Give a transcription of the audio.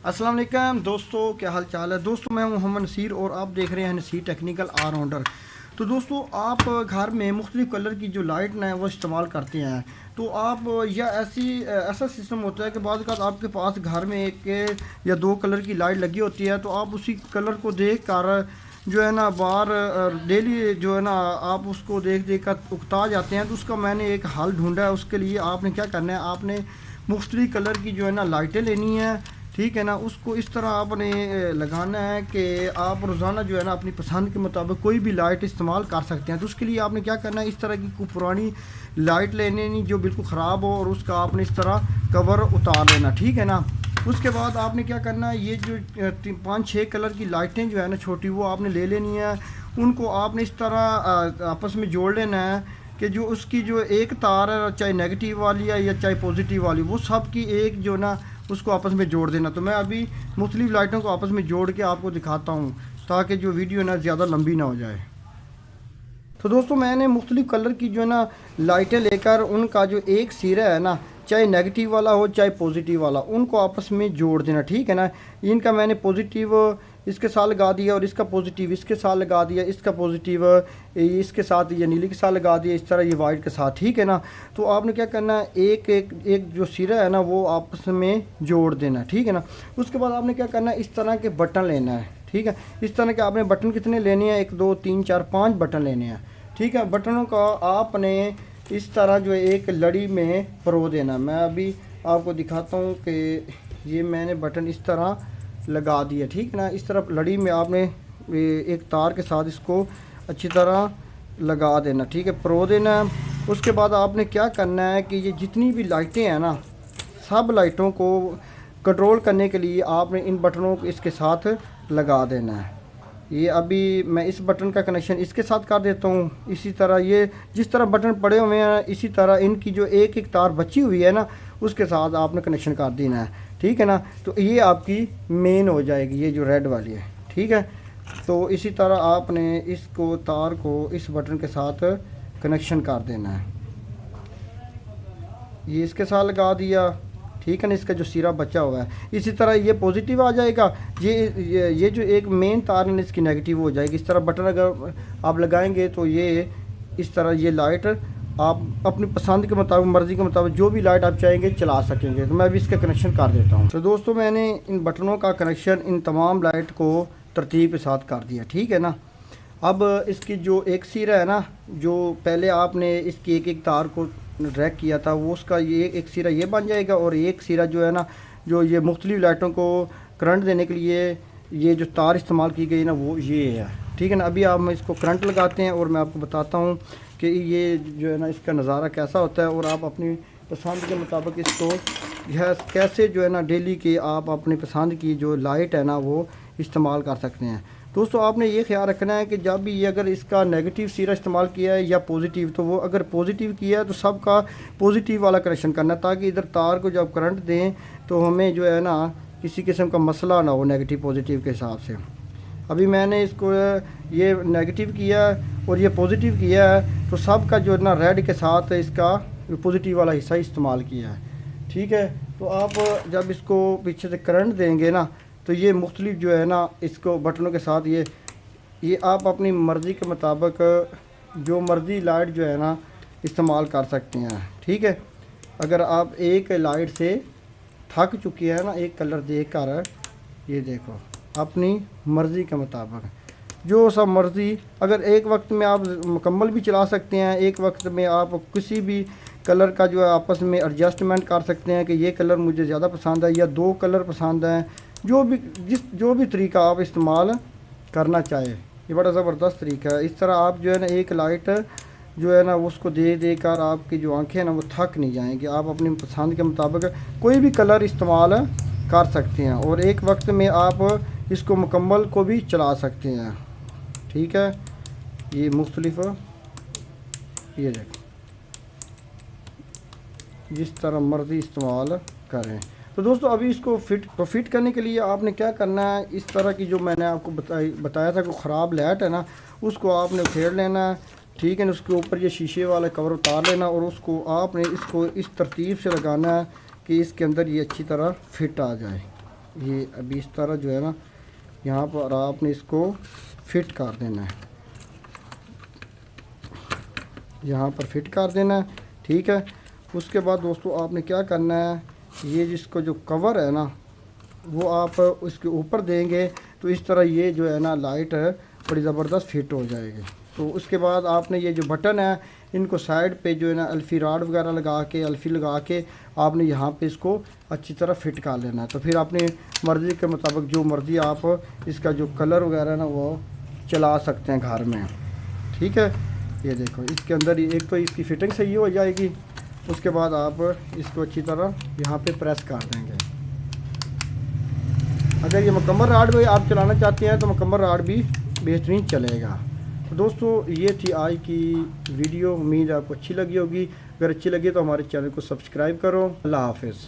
अस्सलाम वालेकुम दोस्तों, क्या हाल चाल है। दोस्तों मैं मोहम्मद नसीर और आप देख रहे हैं नसीर टेक्निकल ऑलराउंडर। तो दोस्तों आप घर में मुख्तलिफ़ कलर की जो लाइट ना वो इस्तेमाल करते हैं, तो आप या ऐसा सिस्टम होता है कि बाद अवत आपके पास घर में एक या दो कलर की लाइट लगी होती है, तो आप उसी कलर को देख कर जो है ना बार डेली जो है ना आप उसको देख देख कर उकता जाते हैं। तो उसका मैंने एक हल ढूंढा है। उसके लिए आपने क्या करना है, आपने मुख्तलिफ़ कलर की जो है ना लाइटें लेनी है, ठीक है ना। उसको इस तरह आपने लगाना है कि आप रोज़ाना जो है ना अपनी पसंद के मुताबिक कोई भी लाइट इस्तेमाल कर सकते हैं। तो उसके लिए आपने क्या करना है, इस तरह की कोई पुरानी लाइट लेनी जो बिल्कुल ख़राब हो और उसका आपने इस तरह कवर उतार लेना, ठीक है ना। उसके बाद आपने क्या करना है, ये जो 5-6 कलर की लाइटें जो है ना छोटी, वो आपने ले लेनी है। उनको आपने इस तरह आपस में जोड़ लेना है कि जो उसकी जो एक तार है, चाहे नेगेटिव वाली है या चाहे पॉजिटिव वाली, वो सब की एक जो ना उसको आपस में जोड़ देना। तो मैं अभी मुख्तलिफ़ लाइटों को आपस में जोड़ के आपको दिखाता हूँ ताकि जो वीडियो ना ज़्यादा लंबी ना हो जाए। तो दोस्तों मैंने मुख्तलिफ़ कलर की जो है ना लाइटें लेकर उनका जो एक सिरा है ना, चाहे नेगेटिव वाला हो चाहे पॉजिटिव वाला, उनको आपस में जोड़ देना, ठीक है ना। इनका मैंने पॉजिटिव इसके साथ लगा दिया और इसका पॉजिटिव इसके साथ लगा दिया, इसका पॉजिटिव इसके साथ ये नीली के साथ लगा दिया, इस तरह ये वाइट के साथ, ठीक है ना। तो आपने क्या करना है, एक एक एक जो सिरा है ना वो आपस में जोड़ देना, ठीक है ना। उसके बाद आपने क्या करना है, इस तरह के बटन लेना है, ठीक है। इस तरह के आपने बटन कितने लेने हैं, 1 2 3 4 5 बटन लेने हैं, ठीक है। बटनों का आपने इस तरह जो है एक लड़ी में परो देना। मैं अभी आपको दिखाता हूँ कि ये मैंने बटन इस तरह लगा दिया, ठीक है ना। इस तरह लड़ी में आपने एक तार के साथ इसको अच्छी तरह लगा देना, ठीक है, परो देना है। उसके बाद आपने क्या करना है कि ये जितनी भी लाइटें हैं ना, सब लाइटों को कंट्रोल करने के लिए आपने इन बटनों को इसके साथ लगा देना है। ये अभी मैं इस बटन का कनेक्शन इसके साथ कर देता हूँ। इसी तरह ये जिस तरह बटन पड़े हुए हैं, इसी तरह इनकी जो एक एक तार बची हुई है ना, उसके साथ आपने कनेक्शन कर देना है, ठीक है ना। तो ये आपकी मेन हो जाएगी, ये जो रेड वाली है, ठीक है। तो इसी तरह आपने इसको तार को इस बटन के साथ कनेक्शन कर देना है। ये इसके साथ लगा दिया, ठीक है ना। इसका जो सिरा बचा हुआ है, इसी तरह ये पॉजिटिव आ जाएगा। ये जो एक मेन तार है इसकी नेगेटिव हो जाएगी। इस तरह बटन अगर आप लगाएंगे तो ये इस तरह ये लाइट आप अपनी पसंद के मुताबिक, मर्ज़ी के मुताबिक जो भी लाइट आप चाहेंगे चला सकेंगे। तो मैं अभी इसका कनेक्शन कर देता हूँ। तो दोस्तों मैंने इन बटनों का कनेक्शन इन तमाम लाइट को तरतीब के साथ कर दिया, ठीक है ना। अब इसकी जो एक सिरा है ना, जो पहले आपने इसकी एक एक तार को ड्रैग किया था, वो उसका ये एक सिरा ये बन जाएगा। और एक सिरा जो है ना, जो ये मुख्तलिफ़ लाइटों को करंट देने के लिए ये जो तार इस्तेमाल की गई ना, वो ये है, ठीक है ना। अभी आप इसको करंट लगाते हैं और मैं आपको बताता हूँ कि ये जो है ना इसका नज़ारा कैसा होता है, और आप अपनी पसंद के मुताबिक इसको यह कैसे जो है ना डेली की आप अपनी पसंद की जो लाइट है ना वो इस्तेमाल कर सकते हैं। दोस्तों आपने ये ख्याल रखना है कि जब भी ये अगर इसका नेगेटिव सिरा इस्तेमाल किया है या पॉजिटिव, तो वो अगर पॉजिटिव किया है तो सबका पॉजिटिव वाला कनेक्शन करना, ताकि इधर तार को जब करंट दें तो हमें जो है ना किसी किस्म का मसला ना हो नेगेटिव पॉजिटिव के हिसाब से। अभी मैंने इसको ये नेगेटिव किया और ये पॉजिटिव किया है, तो सब का जो है ना रेड के साथ इसका पॉजिटिव वाला हिस्सा इस्तेमाल किया है, ठीक है। तो आप जब इसको पीछे से करंट देंगे ना, तो ये मुख्तलिफ जो है ना इसको बटनों के साथ ये आप अपनी मर्ज़ी के मुताबिक जो मर्ज़ी लाइट जो है ना इस्तेमाल कर सकते हैं, ठीक है। अगर आप एक लाइट से थक चुकी है ना, एक कलर देख कर, ये देखो अपनी मर्ज़ी के मुताबिक जो सब मर्ज़ी, अगर एक वक्त में आप मुकम्मल भी चला सकते हैं, एक वक्त में आप किसी भी कलर का जो है आपस में एडजस्टमेंट कर सकते हैं कि ये कलर मुझे ज़्यादा पसंद है या दो कलर पसंद हैं, जो भी तरीका आप इस्तेमाल करना चाहे, ये बड़ा ज़बरदस्त तरीका है। इस तरह आप जो है ना एक लाइट जो है ना उसको दे देकर आपकी जो आंखें हैं ना वो थक नहीं जाएंगी। आप अपनी पसंद के मुताबिक कोई भी कलर इस्तेमाल कर सकते हैं और एक वक्त में आप इसको मुकम्मल को भी चला सकते हैं, ठीक है। ये मुख्तलिफ ये देखो जिस तरह मर्ज़ी इस्तेमाल करें। तो दोस्तों अभी इसको फिट करने के लिए आपने क्या करना है, इस तरह की जो मैंने आपको बताया था कि ख़राब लाइट है ना, उसको आपने फेर लेना है, ठीक है ना। उसके ऊपर ये शीशे वाला कवर उतार लेना और उसको आपने इसको इस तरतीब से लगाना है कि इसके अंदर ये अच्छी तरह फिट आ जाए। ये अभी इस तरह जो है ना, यहाँ पर आपने इसको फिट कर देना है, यहाँ पर फिट कर देना है, ठीक है। उसके बाद दोस्तों आपने क्या करना है, ये जिसको जो कवर है ना वो आप उसके ऊपर देंगे तो इस तरह ये जो है ना लाइट है बड़ी ज़बरदस्त फिट हो जाएगी। तो उसके बाद आपने ये जो बटन है इनको साइड पे जो है ना अल्फ़ी रॉड वगैरह लगा के, अल्फ़ी लगा के आपने यहाँ पे इसको अच्छी तरह फिट कर लेना है। तो फिर अपनी मर्ज़ी के मुताबिक जो मर्ज़ी आप इसका जो कलर वगैरह ना वो चला सकते हैं घर में, ठीक है। ये देखो इसके अंदर एक तो इसकी फ़िटिंग सही हो जाएगी, उसके बाद आप इसको अच्छी तरह यहाँ पे प्रेस कर देंगे। अगर ये मुकम्मल रॉड में आप चलाना चाहते हैं तो मुकम्मल रॉड भी बेहतरीन चलेगा। तो दोस्तों ये थी आज की वीडियो, उम्मीद आपको अच्छी लगी होगी। अगर अच्छी लगी तो हमारे चैनल को सब्सक्राइब करो। अल्लाह हाफ़िज़।